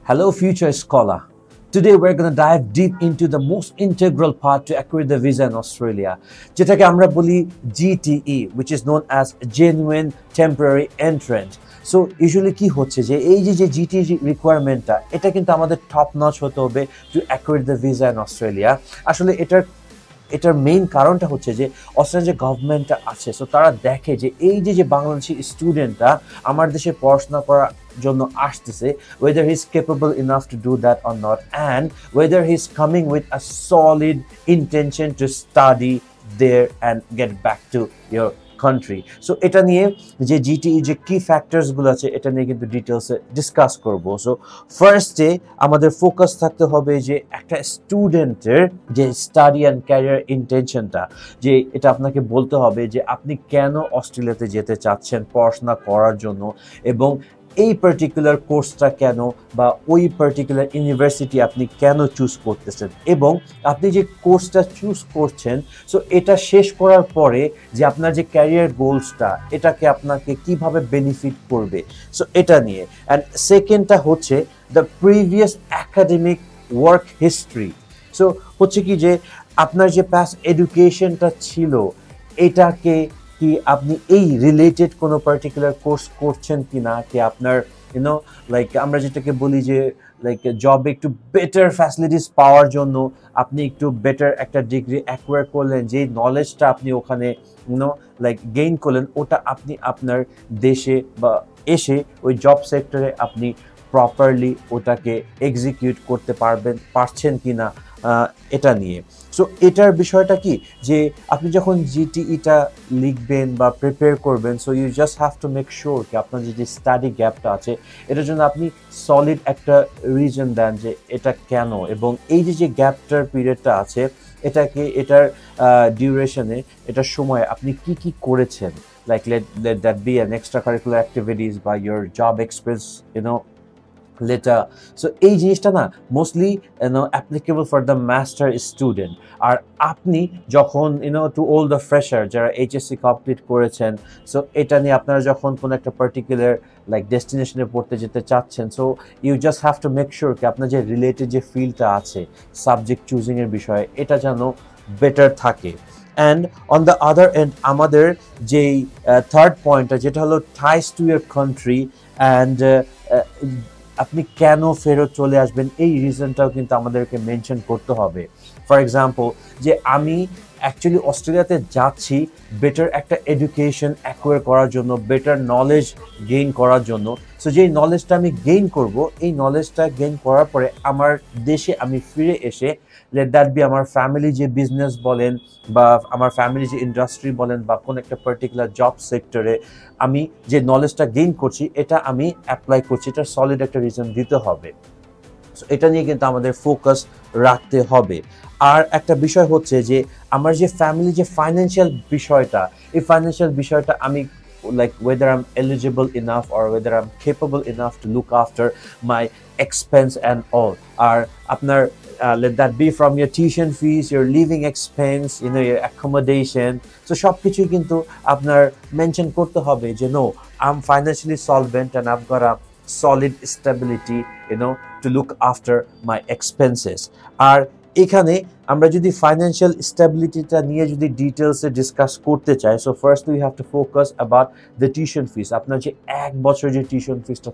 Hello, future scholar. Today we're going to dive deep into the most integral part to acquire the visa in Australia, যেটাকে আমরা বলি GTE, which is known as Genuine Temporary Entrant. So usually কি হচ্ছে যে এই যে GTE রিকোয়ারমেন্টটা এটা কিন্তু আমাদের টপ নচ হতে হবে to acquire the visa in Australia. আসলে এটার মেইন কারণটা হচ্ছে যে অস্ট্রেলিয়ার যে গভর্নমেন্টটা আছে সো তারা দেখে যে এই যে বাংলাদেশি স্টুডেন্টরা আমার দেশে পড়াশোনা করার জন্য আসতেছে, whether he is capable enough to do that or not, and whether he is coming with a solid intention to study there and get back to your country. So এটা নিয়ে যে GTE যে কি ফ্যাক্টরস গুলো আছে এটা নিয়ে কিন্তু ডিটেইলসে ডিসকাস করব। সো ফার্স্টে আমাদের ফোকাস থাকতে হবে যে একটা স্টুডেন্টের যে স্টাডি অ্যান্ড ক্যারিয়ার ইন্টেনশনটা, যে এটা আপনাকে বলতে হবে যে আপনি কেন অস্ট্রেলিয়াতে যেতে চাচ্ছেন পড়াশোনা করার জন্য, এবং এই পার্টিকুলার কোর্সটা কেন বা ওই পার্টিকুলার ইউনিভার্সিটি আপনি কেন চুজ করতেছেন, এবং আপনি যে কোর্সটা চুজ করছেন সো এটা শেষ করার পরে যে আপনার যে ক্যারিয়ার গোলসটা এটাকে আপনাকে কিভাবে বেনিফিট করবে, সো এটা নিয়ে। অ্যান্ড সেকেন্ডটা হচ্ছে the previous academic work history. So হচ্ছে কি যে আপনার যে পাস্ট এডুকেশনটা ছিল এটাকে কি আপনি এই রিলেটেড কোনো পার্টিকুলার কোর্স করছেন কিনা, কি আপনার লাইক আমরা যেটাকে বলি যে লাইক জবে একটু বেটার ফ্যাসিলিটিস পাওয়ার জন্য আপনি একটু বেটার একটা ডিগ্রি অ্যাকোয়ার করলেন, যে নলেজটা আপনি ওখানে লাইক গেইন করলেন ওটা আপনি আপনার দেশে বা এসে ওই জব সেক্টরে আপনি প্রপারলি ওটাকে এক্সিকিউট করতে পারছেন কিনা এটা নিয়ে। সো এটার বিষয়টা কি যে আপনি যখন জিটিইটা লিখবেন বা প্রিপেয়ার করবেন, so you just have to make sure কি আপনার যে স্টাডি গ্যাপটা আছে এটার জন্য আপনি সলিড একটা রিজন দেন যে এটা কেন, এবং এই যে গ্যাপটার পিরিয়ডটা আছে এটাকে এটার ডিউরেশনে এটার সময় আপনি কি করেছেন, like let that be an extracurricular activities বা your job experience letter. So এই জিনিসটা না mostly applicable for the master student. আর আপনি যখন টু অল দ্য ফ্রেশার যারা এইচএসসি কমপ্লিট করেছেন, সো এটা নিয়ে আপনারা যখন কোনো একটা পার্টিকুলার লাইক ডেস্টিনেশনে পড়তে যেতে চাচ্ছেন, so you just have to make sure কি আপনার যে রিলেটেড যে ফিল্ডটা আছে সাবজেক্ট চুজিংয়ের বিষয়ে এটা যেন বেটার থাকে। And on the other and আমাদের যেই থার্ড পয়েন্টটা যেটা হলো টাইস টু ইয়ার কান্ট্রি অ্যান্ড আপনি কেন ফেরত চলে আসবেন এই রিজনটাও কিন্তু আমাদেরকে মেনশন করতে হবে। ফর এক্সাম্পল যে আমি অ্যাকচুয়ালি অস্ট্রেলিয়াতে যাচ্ছি বেটার একটা এডুকেশন অ্যাকোয়ার করার জন্য, বেটার নলেজ গেইন করার জন্য। সো যেই নলেজটা আমি গেইন করব এই নলেজটা গেইন করার পরে আমার দেশে আমি ফিরে এসে লেট দ্যাট বি আমার ফ্যামিলি যে বিজনেস বলেন বা আমার ফ্যামিলি যে ইন্ডাস্ট্রি বলেন বা কোনো একটা পার্টিকুলার জব সেক্টরে আমি যে নলেজটা গেইন করছি এটা আমি অ্যাপ্লাই করছি, এটা সলিড একটা রিজন দিতে হবে। সো এটা নিয়ে কিন্তু আমাদের ফোকাস রাখতে হবে। আর একটা বিষয় হচ্ছে যে আমার যে ফ্যামিলি যে ফাইন্যান্সিয়াল বিষয়টা, এই ফাইন্যান্সিয়াল বিষয়টা আমি like whether I'm eligible enough or whether I'm capable enough to look after my expense and all. Or আপনার let that be from your tuition fees, your living expense, your accommodation. So সব কিছুই কিন্তু আপনার mention করতে হবে যে no, I'm financially solvent and I've got a solid stability to look after my expenses. আর এখানে আমরা যদি ফাইন্যান্সিয়াল স্টেবিলিটিটা নিয়ে যদি ডিটেলসে ডিসকাস করতে চাই, so first we have to focus about the tuition fees. আপনার যে এক বছর যে টিউশন ফিসটা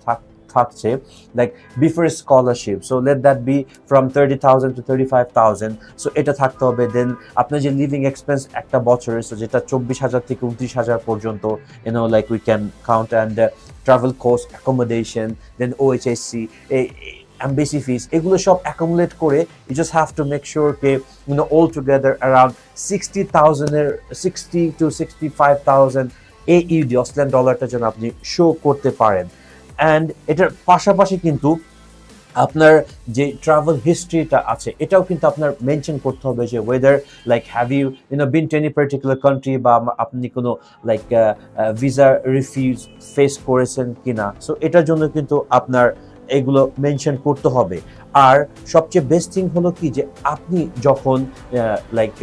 থাকছে like before scholarship, so let that be from 30,000 to 35,000, so এটা থাকতে হবে। দেন আপনার যে লিভিং এক্সপেন্স একটা বছরের, সো যেটা 24,000 থেকে 29,000 পর্যন্ত like we can count, and travel cost, accommodation, then OHSC, embassy fees, এগুলো সব অ্যাকুমুলেট করে you just have to make sure কে all together around 60 to 65,000 AUD Australian ডলারটা যেন আপনি শো করতে পারেন। অ্যান্ড এটার পাশাপাশি কিন্তু আপনার যে ট্রাভেল হিস্ট্রিটা আছে এটাও কিন্তু আপনার মেনশন করতে হবে যে whether like have you been to any particular country বা আপনি কোনো লাইক ভিসা রিফিউজ ফেস করেছেন কিনা, সো এটার জন্য কিন্তু আপনার এগুলো মেনশন করতে হবে। আর সবচেয়ে বেস্ট থিং হলো কি যে আপনি যখন লাইক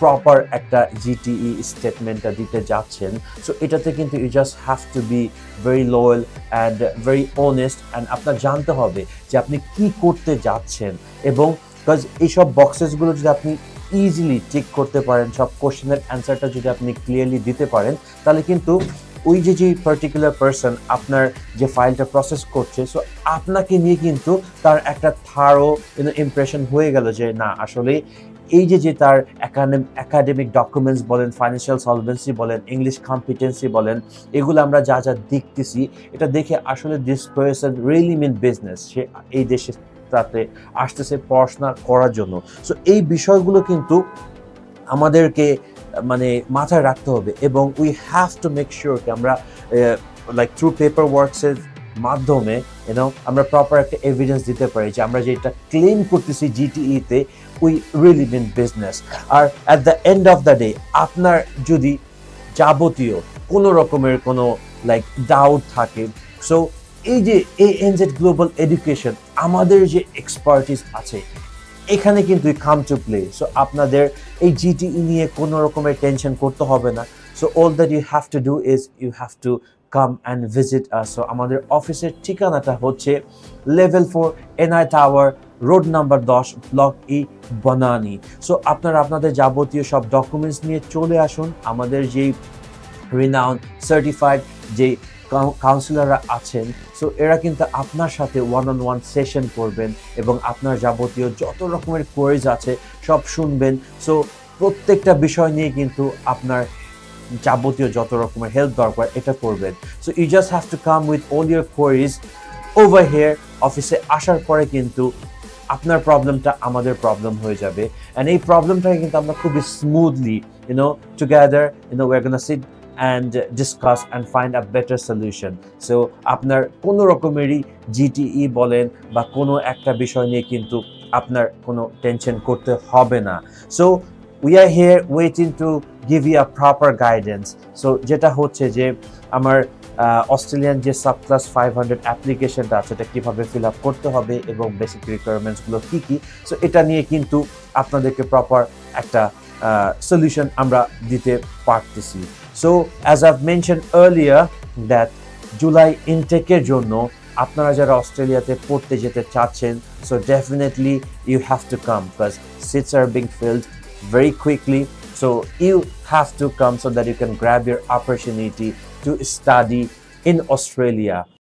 প্রপার একটা জিটিই স্টেটমেন্টটা দিতে যাচ্ছেন, সো এটাতে কিন্তু you just have to be very loyal and very honest, and আপনার জানতে হবে যে আপনি কি করতে যাচ্ছেন। এবং বিকজ এইসব বক্সেসগুলো যদি আপনি ইজিলি টিক করতে পারেন, সব কোশ্চেনের অ্যান্সারটা যদি আপনি ক্লিয়ারলি দিতে পারেন, তাহলে কিন্তু ওই যে পার্টিকুলার পারসন আপনার যে ফাইলটা প্রসেস করছে, সো আপনাকে নিয়ে কিন্তু তার একটা থারো ইমপ্রেশন হয়ে গেল যে না আসলে এই যে তার একাডেমিক ডকুমেন্টস বলেন, ফাইন্যান্সিয়াল সলভেন্সি বলেন, ইংলিশ কম্পিটেন্সি বলেন, এগুলো আমরা যা যা দেখতেছি, এটা দেখে আসলে this person really mean business, সে এই দেশে তাতে আসতেছে পড়াশোনা করার জন্য। সো এই বিষয়গুলো কিন্তু আমাদেরকে মানে মাথায় রাখতে হবে, এবং we have to make sure কি আমরা লাইক থ্রু পেপার ওয়ার্কসের মাধ্যমে আমরা প্রপার একটা এভিডেন্স দিতে পারি যে আমরা যেটা ক্লেম করতেছি জিটিইতে উই রিয়েলি মিন বিজনেস। আর at the end of the day আপনার যদি যাবতীয় কোনো রকমের কোনো লাইক ডাউট থাকে, সো এই যে ANZ গ্লোবাল এডুকেশন আমাদের যে এক্সপার্টিস আছে এখানে কিন্তু কাম টু প্লে। সো আপনাদের এই জিটিই নিয়ে কোনো রকমের টেনশন করতে হবে না। So all that you have to do is you have to come and visit us. So আমাদের অফিসের ঠিকানাটা হচ্ছে level 4 NI tower, road number 10, block E, Banani. So আপনারা আপনাদের যাবতীয় সব ডকুমেন্টস নিয়ে চলে আসুন। আমাদের যেই রিনাউন্ড সার্টিফাইড যে কাউন্সিলররা আছেন, সো এরা কিন্তু আপনার সাথে ওয়ান সেশন করবেন এবং আপনার যাবতীয় যত রকমের কোয়েরিজ আছে সব শুনবেন। সো প্রত্যেকটা বিষয় নিয়ে কিন্তু আপনার যাবতীয় যত রকমের হেল্প দরকার এটা করবেন। So you just have to come with all your queries over here. অফিসে আসার পরে কিন্তু আপনার প্রবলেমটা আমাদের প্রবলেম হয়ে যাবে, অ্যান্ড এই প্রবলেমটাকে কিন্তু আমরা খুবই smoothly together we're gonna sit and discuss and find a better solution. So আপনার কোনো রকমেরই জিটিই বলেন বা কোনো একটা বিষয় নিয়ে কিন্তু আপনার কোনো টেনশন করতে হবে না। So we are here waiting to give you a proper guidance. So যেটা হচ্ছে যে আমার অস্ট্রেলিয়ান যে সাবক্লাস 500 অ্যাপ্লিকেশনটা আছে এটা কীভাবে ফিল আপ করতে হবে এবং বেসিক রিকোয়ারমেন্টসগুলো কী কী, সো এটা নিয়ে কিন্তু আপনাদেরকে প্রপার একটা সলিউশন আমরা দিতে পারতেছি। So as I've mention earlier that July ইনটেকের জন্য আপনারা যারা অস্ট্রেলিয়াতে পড়তে যেতে চাচ্ছেন, so definitely you have to come because seats are being filled very quickly. So you have to come so that you can grab your opportunity to study in Australia.